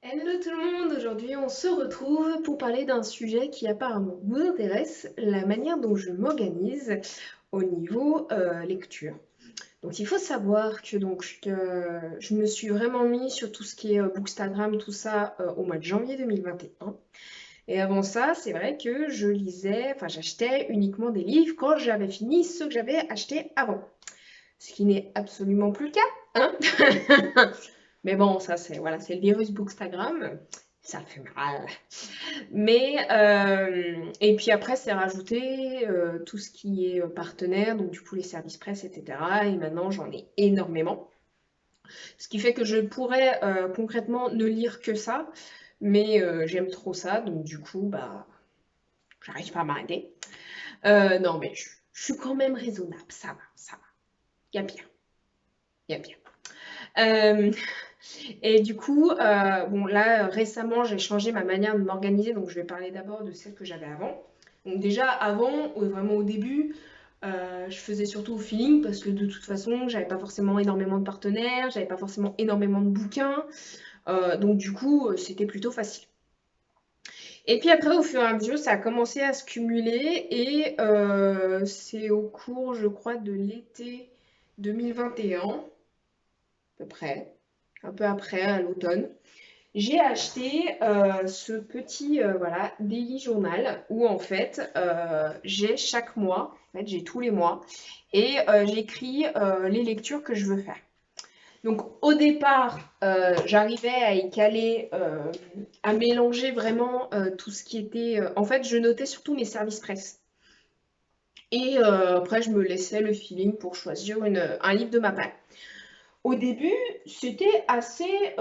Hello tout le monde, aujourd'hui on se retrouve pour parler d'un sujet qui apparemment vous intéresse, la manière dont je m'organise au niveau lecture. Donc il faut savoir que je me suis vraiment mis sur tout ce qui est Bookstagram, tout ça au mois de janvier 2021. Et avant ça, c'est vrai que je lisais, enfin j'achetais uniquement des livres quand j'avais fini ceux que j'avais achetés avant. Ce qui n'est absolument plus le cas, hein. Mais bon, ça c'est voilà, c'est le virus Bookstagram. Ça fait mal. Et puis après, c'est rajouté tout ce qui est partenaire, donc du coup les services presse, etc. Et maintenant, j'en ai énormément. Ce qui fait que je pourrais concrètement ne lire que ça, mais j'aime trop ça, donc du coup, bah, j'arrive pas à m'arrêter. Non, mais je suis quand même raisonnable, ça va, ça va. Il y a pire, il y a pire. Euh, Et du coup, bon là récemment j'ai changé ma manière de m'organiser, donc je vais parler d'abord de celle que j'avais avant. Donc déjà avant, vraiment au début, je faisais surtout au feeling parce que de toute façon j'avais pas forcément énormément de partenaires, j'avais pas forcément énormément de bouquins, donc du coup c'était plutôt facile. Et puis après au fur et à mesure ça a commencé à se cumuler et c'est au cours je crois de l'été 2021 à peu près, un peu après à l'automne. J'ai acheté ce petit voilà, daily journal où en fait j'ai chaque mois, en fait j'ai tous les mois, et j'écris les lectures que je veux faire. Donc au départ, j'arrivais à y caler, à mélanger vraiment tout ce qui était. En fait, je notais surtout mes services presse. Et après, je me laissais le feeling pour choisir un livre de ma part. Au début, c'était assez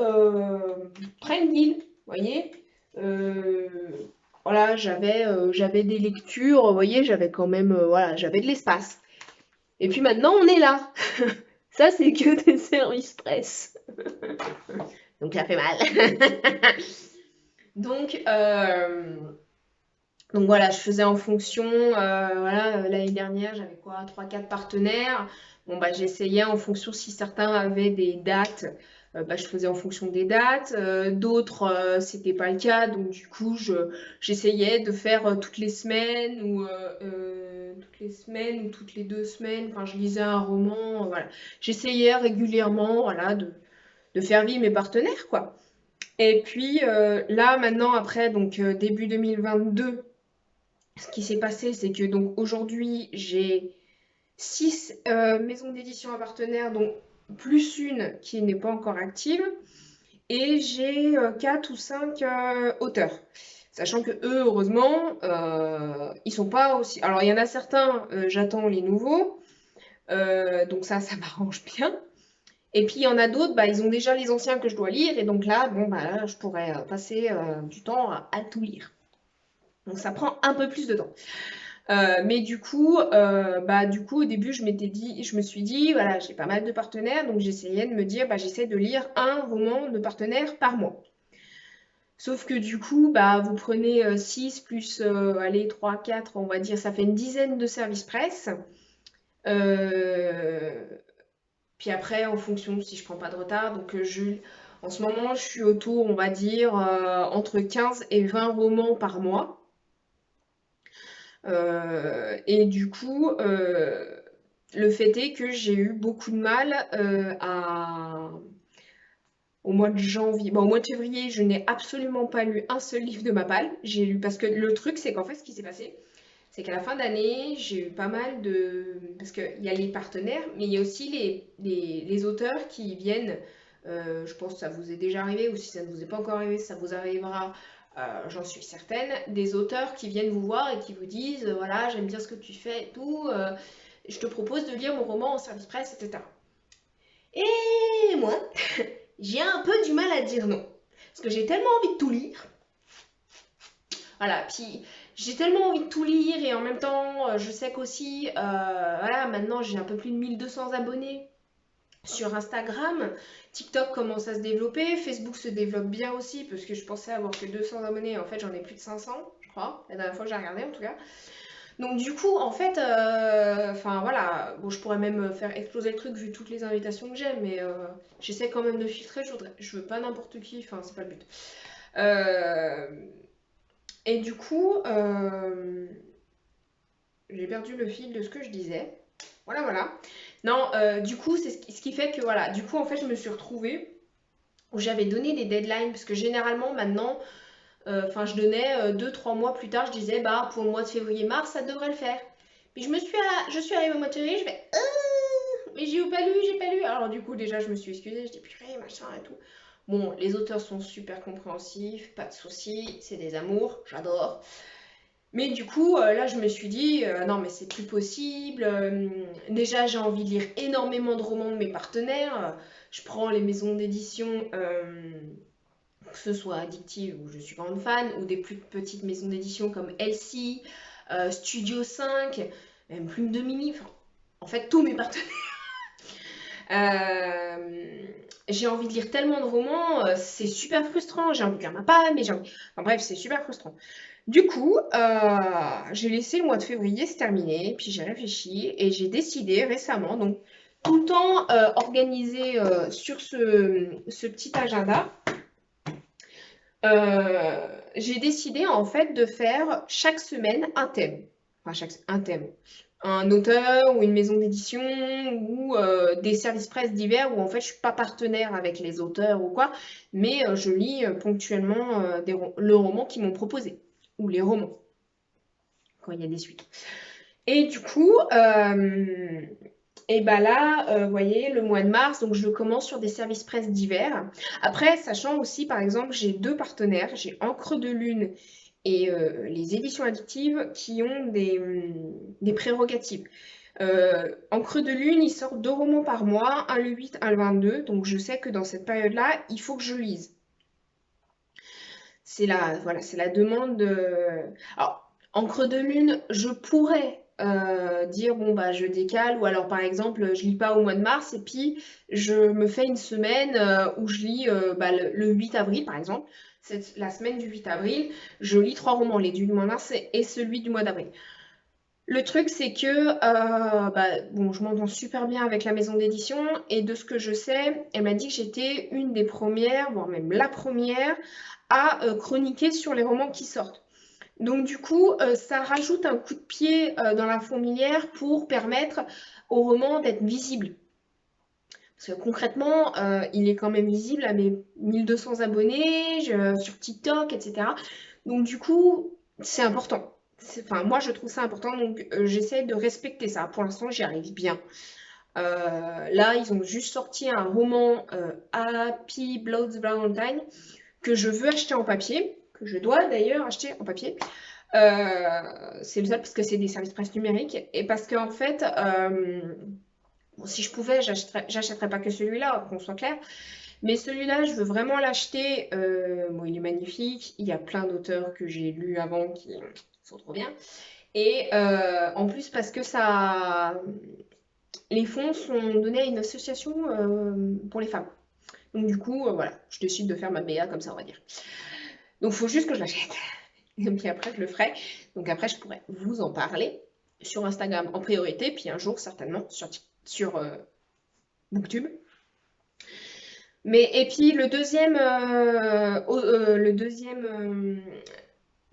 tranquille, vous voyez. Euh, voilà, j'avais des lectures, vous voyez, j'avais quand même, voilà, j'avais de l'espace. Et puis maintenant, on est là. Ça, c'est que des services presse. Donc, ça fait mal. donc, euh, donc voilà, je faisais en fonction, voilà, l'année dernière, j'avais quoi, trois quatre partenaires. Bon, bah, j'essayais en fonction si certains avaient des dates, bah, je faisais en fonction des dates. D'autres, c'était pas le cas, donc du coup, j'essayais de faire toutes les semaines ou toutes les 2 semaines. Enfin, je lisais un roman, voilà. J'essayais régulièrement, voilà, de faire vivre mes partenaires, quoi. Et puis là, maintenant, après, donc début 2022, ce qui s'est passé, c'est que donc aujourd'hui, j'ai 6 maisons d'édition à partenaires, donc plus une qui n'est pas encore active, et j'ai 4 ou 5 auteurs. Sachant que eux, heureusement, ils sont pas aussi. Alors, il y en a certains, j'attends les nouveaux, donc ça m'arrange bien. Et puis il y en a d'autres, bah, ils ont déjà les anciens que je dois lire, et donc là, bon, bah, là, je pourrais passer du temps à tout lire. Donc ça prend un peu plus de temps. Mais du coup, au début, je me suis dit, voilà, j'ai pas mal de partenaires, donc j'essayais de me dire, bah, j'essaie de lire un roman de partenaire par mois. Sauf que du coup, bah, vous prenez 6 plus, allez, 3, 4, on va dire, ça fait une dizaine de services presse. Euh, Puis après, en fonction si je prends pas de retard, en ce moment, je suis autour, on va dire, entre 15 et 20 romans par mois. Et du coup, le fait est que j'ai eu beaucoup de mal au mois de janvier. Bon, au mois de février, je n'ai absolument pas lu un seul livre de ma palle. J'ai lu parce que le truc, c'est qu'en fait, ce qui s'est passé, c'est qu'à la fin d'année, j'ai eu pas mal de. Parce qu'il y a les partenaires, mais il y a aussi les auteurs qui viennent. Je pense que ça vous est déjà arrivé, ou si ça ne vous est pas encore arrivé, ça vous arrivera, j'en suis certaine. Des auteurs qui viennent vous voir et qui vous disent voilà, j'aime bien ce que tu fais et tout, je te propose de lire mon roman en service presse, etc. Et moi, j'ai un peu du mal à dire non. Parce que j'ai tellement envie de tout lire. Voilà, puis j'ai tellement envie de tout lire et en même temps, je sais qu'aussi, voilà, maintenant j'ai un peu plus de 1200 abonnés sur Instagram. TikTok commence à se développer, Facebook se développe bien aussi parce que je pensais avoir que 200 abonnés, en fait j'en ai plus de 500, je crois, la dernière fois que j'ai regardé en tout cas. Donc du coup, en fait, enfin voilà, bon, je pourrais même faire exploser le truc vu toutes les invitations que j'ai, mais j'essaie quand même de filtrer, je veux pas n'importe qui, enfin c'est pas le but. Euh, et du coup, j'ai perdu le fil de ce que je disais. Voilà, voilà. Non, du coup, c'est ce qui fait que voilà, du coup, en fait, je me suis retrouvée où j'avais donné des deadlines, parce que généralement, maintenant, enfin, je donnais 2, 3 mois plus tard, je disais, bah, pour le mois de février-mars, ça devrait le faire. Puis je suis arrivée au mois de février, je fais, mais j'ai pas lu. Alors, du coup, déjà, je me suis excusée, je dis, purée, machin et tout. Bon, les auteurs sont super compréhensifs, pas de soucis, c'est des amours, j'adore. Mais du coup, là, je me suis dit, non, mais c'est plus possible. Déjà, j'ai envie de lire énormément de romans de mes partenaires. Je prends les maisons d'édition, que ce soit Addictive, où je suis grande fan, ou des plus petites maisons d'édition comme Elsie, Studio 5, même Plume de Mimi. Enfin, en fait, tous mes partenaires. J'ai envie de lire tellement de romans, c'est super frustrant. J'ai envie de lire ma part, mais j'ai envie... Enfin bref, c'est super frustrant. Du coup, j'ai laissé le mois de février se terminer, puis j'ai réfléchi et j'ai décidé récemment, donc tout le temps organisé sur ce petit agenda, j'ai décidé en fait de faire chaque semaine un thème. Enfin, un thème. Un auteur ou une maison d'édition ou des services presse divers où en fait je suis pas partenaire avec les auteurs ou quoi, mais je lis ponctuellement le roman qu'ils m'ont proposé ou les romans quand il y a des suites. Et du coup, et ben là, vous voyez, le mois de mars, donc je commence sur des services presse divers. Après, sachant aussi, par exemple, j'ai deux partenaires, j'ai Encre de Lune et les éditions addictives qui ont des prérogatives. Encre de Lune, ils sortent 2 romans par mois, un le 8, un le 22. Donc je sais que dans cette période-là, il faut que je lise. Voilà, c'est la demande de... Alors, Encre de Lune, je pourrais dire, bon, bah, je décale, ou alors, par exemple, je lis pas au mois de mars, et puis je me fais une semaine où je lis bah, le 8 avril, par exemple. La semaine du 8 avril, je lis 3 romans, les du mois de mars et celui du mois d'avril. Le truc, c'est que bah, bon, je m'entends super bien avec la maison d'édition et de ce que je sais, elle m'a dit que j'étais une des premières, voire même la première, à chroniquer sur les romans qui sortent. Donc du coup, ça rajoute un coup de pied dans la fourmilière pour permettre au roman d'être visible. Parce que concrètement, il est quand même visible à mes 1200 abonnés sur TikTok, etc. Donc du coup, c'est important. Enfin, moi, je trouve ça important, donc j'essaie de respecter ça. Pour l'instant, j'y arrive bien. Là, ils ont juste sorti un roman Happy Blood Valentine que je veux acheter en papier, que je dois d'ailleurs acheter en papier. C'est le seul parce que c'est des services presse numériques et parce qu'en fait, bon, si je pouvais, j'achèterais pas que celui-là, qu'on soit clair. Mais celui-là, je veux vraiment l'acheter. Bon, il est magnifique. Il y a plein d'auteurs que j'ai lus avant qui sont trop bien. Et en plus, parce que ça, les fonds sont donnés à une association pour les femmes. Donc du coup, voilà, je décide de faire ma BA comme ça, on va dire. Donc il faut juste que je l'achète. Et puis après, je le ferai. Donc après, je pourrais vous en parler sur Instagram en priorité, puis un jour certainement sur Booktube. Mais et puis le deuxième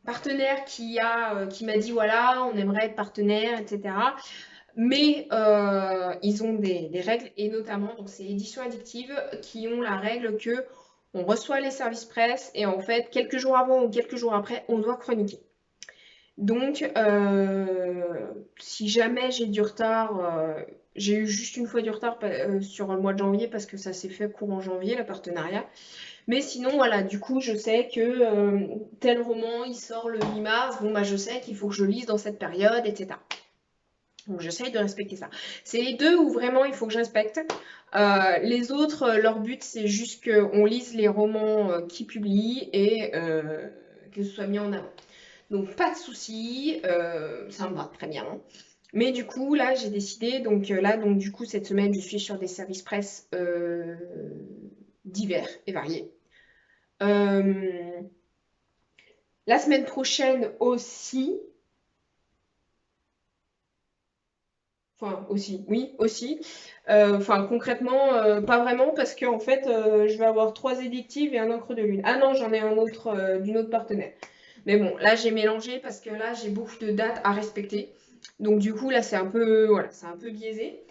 partenaire qui m'a dit voilà, on aimerait être partenaire, etc. Mais ils ont des règles et notamment donc c'est Éditions Addictives qui ont la règle que on reçoit les services presse et en fait quelques jours avant ou quelques jours après on doit chroniquer. Donc si jamais j'ai du retard, j'ai eu juste une fois du retard sur le mois de janvier parce que ça s'est fait courant janvier le partenariat. Mais sinon, voilà, du coup, je sais que tel roman, il sort le 8 mars. Bon, bah, je sais qu'il faut que je lise dans cette période, etc. Donc, j'essaye de respecter ça. C'est les deux où vraiment il faut que je respecte. Les autres, leur but, c'est juste qu'on lise les romans qu'ils publient et que ce soit mis en avant. Donc, pas de souci, ça me va très bien. Mais du coup, là, j'ai décidé, donc là, donc du coup, cette semaine, je suis sur des services presse divers et variés. La semaine prochaine aussi, Enfin, aussi, oui, aussi. Enfin, concrètement, pas vraiment, parce que en fait, je vais avoir 3 électives et un encre de lune. Ah non, j'en ai un autre d'une autre partenaire. Mais bon, là, j'ai mélangé parce que là, j'ai beaucoup de dates à respecter. Donc, du coup, là, c'est un peu, voilà, c'est un peu biaisé.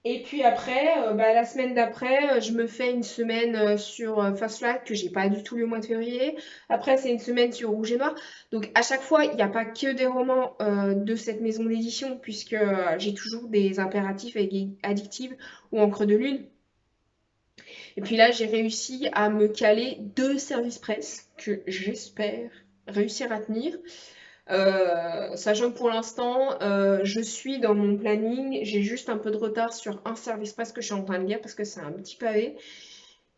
Et puis après, bah, la semaine d'après, je me fais une semaine sur First Flight que j'ai pas du tout le mois de février. Après, c'est une semaine sur Rouge et Noir. Donc à chaque fois, il n'y a pas que des romans de cette maison d'édition, puisque j'ai toujours des impératifs avec Addictive ou Encre de Lune. Et puis là, j'ai réussi à me caler 2 services presse que j'espère réussir à tenir. Sachant que pour l'instant, je suis dans mon planning, j'ai juste un peu de retard sur un service presse que je suis en train de lire parce que c'est un petit pavé.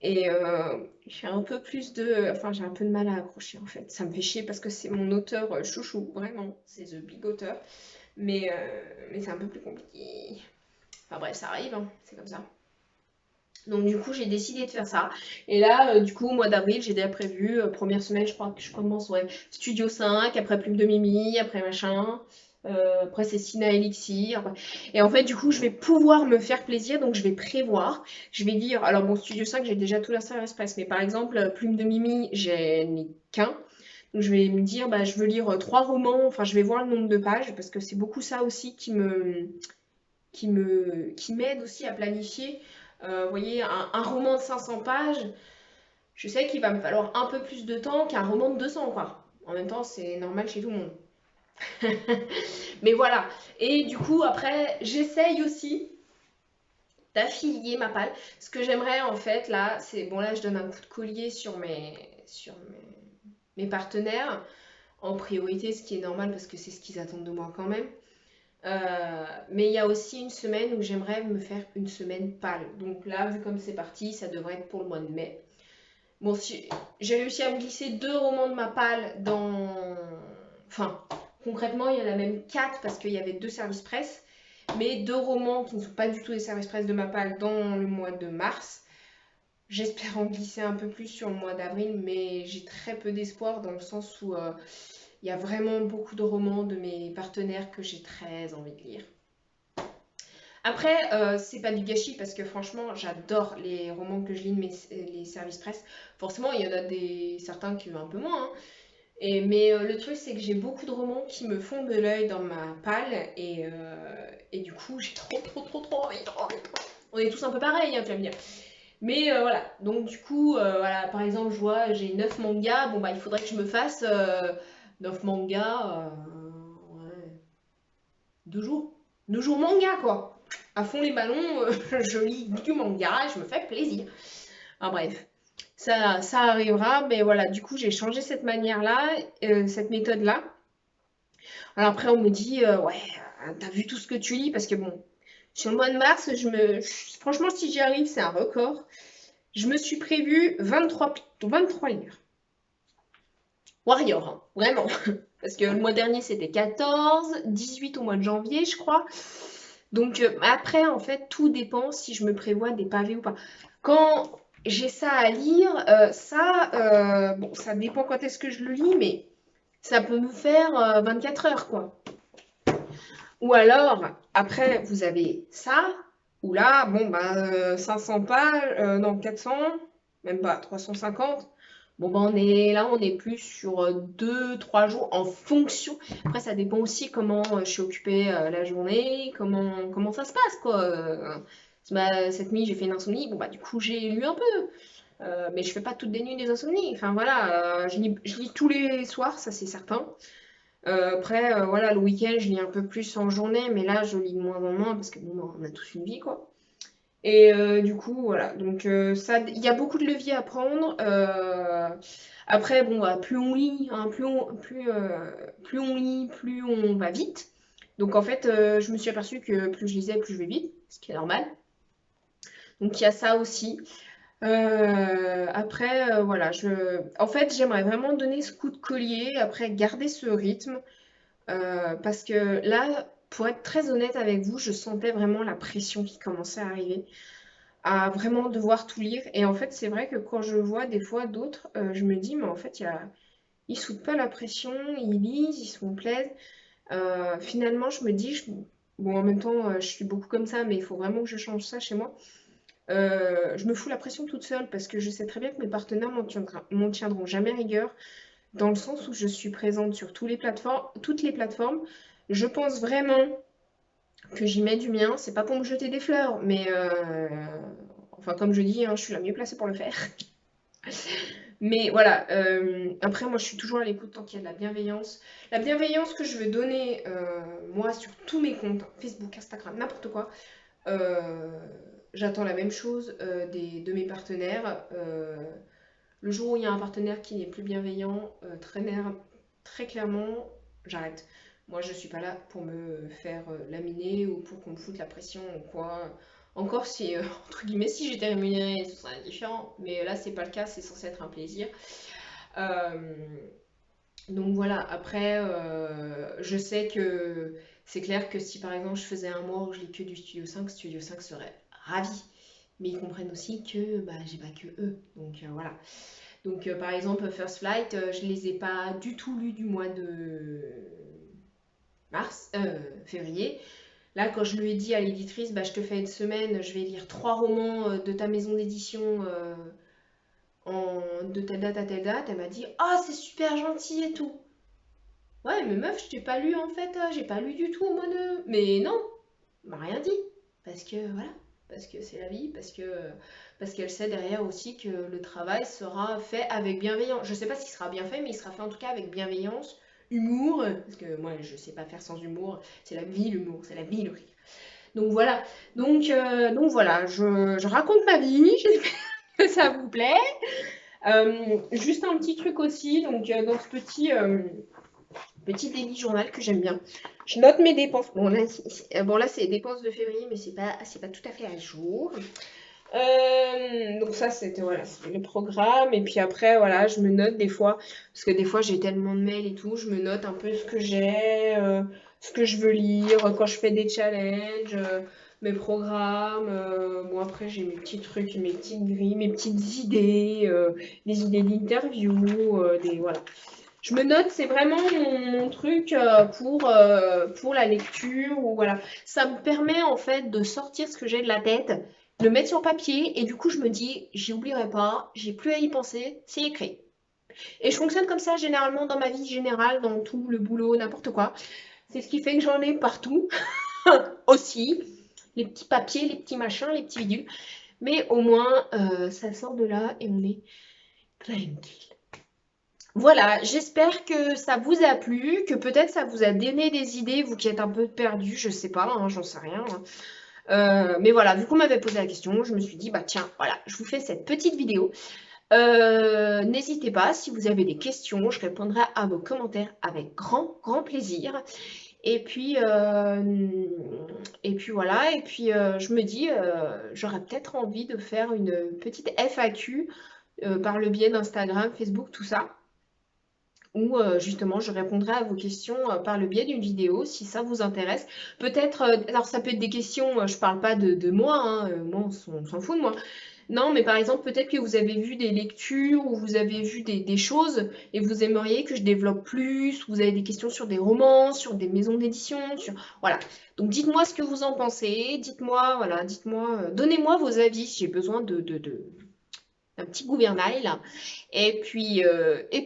Et j'ai un peu plus de... Enfin, j'ai un peu de mal à accrocher en fait. Ça me fait chier parce que c'est mon auteur chouchou, vraiment. C'est The Big Author. Mais c'est un peu plus compliqué. Enfin bref, ça arrive, hein, c'est comme ça. Donc du coup, j'ai décidé de faire ça. Et là, du coup, au mois d'avril, j'ai déjà prévu, première semaine, je crois que je commence, ouais, Studio 5, après Plume de Mimi, après machin, après c'est Sina Elixir. Et en fait, du coup, je vais pouvoir me faire plaisir, donc je vais prévoir. Je vais dire, alors bon, Studio 5, j'ai déjà tout l'instant express, mais par exemple, Plume de Mimi, j'en ai qu'un. Donc je vais me dire, bah, je veux lire 3 romans, enfin, je vais voir le nombre de pages, parce que c'est beaucoup ça aussi qui m'aide aussi à planifier. Vous voyez, un roman de 500 pages, je sais qu'il va me falloir un peu plus de temps qu'un roman de 200, quoi. En même temps, c'est normal chez tout le monde. Mais voilà. Et du coup, après, j'essaye aussi d'affilier ma palle. Ce que j'aimerais, en fait, là, c'est... Bon, là, je donne un coup de collier sur mes partenaires, en priorité, ce qui est normal, parce que c'est ce qu'ils attendent de moi quand même. Mais il y a aussi une semaine où j'aimerais me faire une semaine pâle. Donc là, vu comme c'est parti, ça devrait être pour le mois de mai. Bon, si j'ai réussi à me glisser 2 romans de ma palle dans... Enfin, concrètement, il y en a même 4 parce qu'il y avait 2 services presse. Mais 2 romans qui ne sont pas du tout des services presse de ma palle dans le mois de mars. J'espère en glisser un peu plus sur le mois d'avril, mais j'ai très peu d'espoir dans le sens où il y a vraiment beaucoup de romans de mes partenaires que j'ai très envie de lire. Après, c'est pas du gâchis parce que franchement, j'adore les romans que je lis de les services presse. Forcément, il y en a certains qui ont un peu moins, hein. Mais le truc, c'est que j'ai beaucoup de romans qui me font de l'œil dans ma palle et du coup, j'ai trop envie, trop envie. On est tous un peu pareils, hein, tu vas me dire. Mais voilà, donc du coup, voilà, par exemple, je vois, j'ai 9 mangas. Bon, bah, il faudrait que je me fasse 9 mangas, ouais, 2 jours. 2 jours manga, quoi. À fond les ballons, je lis du manga et je me fais plaisir. Enfin bref, ça arrivera, mais voilà, du coup, j'ai changé cette manière-là, cette méthode-là. Alors après, on me dit, ouais, t'as vu tout ce que tu lis? Parce que bon, sur le mois de mars, franchement, si j'y arrive, c'est un record. Je me suis prévu 23 livres. Warrior, hein, vraiment. Parce que le mois dernier, c'était 14, 18 au mois de janvier, je crois. Donc après, en fait, tout dépend si je me prévois des pavés ou pas. Quand j'ai ça à lire, bon, ça dépend quand est-ce que je le lis, mais ça peut me faire 24 heures, quoi. Ou alors, après, vous avez ça, ou là, bon, bah, 500 pages, non, 400, même pas, 350. Bon, bah, on est plus sur 2, 3 jours en fonction. Après, ça dépend aussi comment je suis occupée la journée, comment ça se passe, quoi. Cette nuit, j'ai fait une insomnie. Bon, bah, du coup, j'ai lu un peu. Mais je fais pas toutes des nuits des insomnies. Enfin, voilà, je lis tous les soirs, ça c'est certain. Après, voilà, le week-end, je lis un peu plus en journée, mais là, je lis de moins en moins parce que bon, bah, on a tous une vie, quoi. Et du coup, voilà. Donc, ça, il y a beaucoup de leviers à prendre. Après, bon, bah, plus on lit, hein, plus on lit, plus on va vite. Donc, en fait, je me suis aperçue que plus je lisais, plus je vais vite, ce qui est normal. Donc, il y a ça aussi. Après, voilà, en fait, j'aimerais vraiment donner ce coup de collier, après garder ce rythme. Parce que là, pour être très honnête avec vous, je sentais vraiment la pression qui commençait à arriver, à vraiment devoir tout lire. Et en fait, c'est vrai que quand je vois des fois d'autres, je me dis, mais en fait, ils ne soudent pas la pression, ils lisent, ils se font plaisir. Finalement, je me dis, Bon, en même temps, je suis beaucoup comme ça, mais il faut vraiment que je change ça chez moi. Je me fous la pression toute seule parce que je sais très bien que mes partenaires m'en tiendront jamais rigueur, dans le sens où je suis présente sur toutes les plateformes. Je pense vraiment que j'y mets du mien. C'est pas pour me jeter des fleurs, mais enfin, comme je dis, hein, je suis la mieux placée pour le faire. Mais voilà, après, moi, je suis toujours à l'écoute tant qu'il y a de la bienveillance. La bienveillance que je veux donner, moi, sur tous mes comptes, Facebook, Instagram, n'importe quoi, euh, j'attends la même chose de mes partenaires. Le jour où il y a un partenaire qui n'est plus bienveillant, très clairement, j'arrête. Moi, je suis pas là pour me faire laminer ou pour qu'on me foute la pression ou quoi. Encore si, entre guillemets, si j'étais rémunérée, ce serait différent. Mais là, c'est pas le cas, c'est censé être un plaisir. Euh, donc voilà, après, je sais que c'est clair que si par exemple je faisais un mois où je lis que du Studio 5 serait ravi. Mais ils comprennent aussi que bah, j'ai pas que eux. Donc voilà. Donc par exemple, First Flight, je les ai pas du tout lus du mois de février. Là, quand je lui ai dit à l'éditrice, bah, je te fais une semaine, je vais lire 3 romans de ta maison d'édition de telle date à telle date, elle m'a dit ah, c'est super gentil et tout. Ouais, mais meuf, je t'ai pas lu en fait, j'ai pas lu du tout au mois de. Mais non, elle m'a rien dit. Parce que voilà, parce que c'est la vie, parce qu'elle sait derrière aussi que le travail sera fait avec bienveillance. Je sais pas s'il sera bien fait, mais il sera fait en tout cas avec bienveillance, humour, parce que moi je sais pas faire sans humour, c'est la vie l'humour, c'est la vie le rire. Donc voilà, donc voilà, je raconte ma vie, j'espère que ça vous plaît. Juste un petit truc aussi, donc dans ce petit daily journal que j'aime bien. Je note mes dépenses. Bon, là c'est les dépenses de février, mais c'est pas tout à fait à jour. Donc ça, c'était le programme. Et puis après, voilà, je me note des fois, parce que des fois j'ai tellement de mails et tout, je me note un peu ce que j'ai, ce que je veux lire, quand je fais des challenges, mes programmes. Bon, après, j'ai mes petits trucs, mes petites grilles, mes petites idées, des idées d'interview, voilà. Je me note, c'est vraiment mon truc pour la lecture. Ou voilà. Ça me permet en fait de sortir ce que j'ai de la tête, de le mettre sur papier et du coup je me dis, j'y oublierai pas, j'ai plus à y penser, c'est écrit. Et je fonctionne comme ça généralement dans ma vie générale, dans tout le boulot, n'importe quoi. C'est ce qui fait que j'en ai partout aussi. Les petits papiers, les petits machins, les petits bidules. Mais au moins, ça sort de là et on est tranquille. Voilà, j'espère que ça vous a plu, que peut-être ça vous a donné des idées, vous qui êtes un peu perdu, je sais pas, hein, j'en sais rien, hein. Mais voilà, vu qu'on m'avait posé la question, je me suis dit, bah tiens, voilà, je vous fais cette petite vidéo. N'hésitez pas, si vous avez des questions, je répondrai à vos commentaires avec grand, grand plaisir. Et puis voilà, je me dis, j'aurais peut-être envie de faire une petite FAQ par le biais d'Instagram, Facebook, tout ça où justement je répondrai à vos questions par le biais d'une vidéo si ça vous intéresse. Peut-être, alors ça peut être des questions, je parle pas de moi, hein, moi on s'en fout de moi. Non, mais par exemple, peut-être que vous avez vu des lectures ou vous avez vu des choses et vous aimeriez que je développe plus, ou vous avez des questions sur des romans, sur des maisons d'édition, sur. Voilà. Donc dites-moi ce que vous en pensez, dites-moi, voilà, donnez-moi vos avis si j'ai besoin d'un petit gouvernail là. Et puis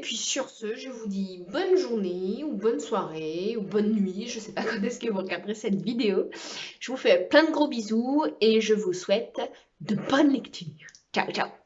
sur ce, je vous dis bonne journée ou bonne soirée ou bonne nuit. Je sais pas quand est-ce que vous regarderez cette vidéo. Je vous fais plein de gros bisous et je vous souhaite de bonnes lectures. Ciao, ciao.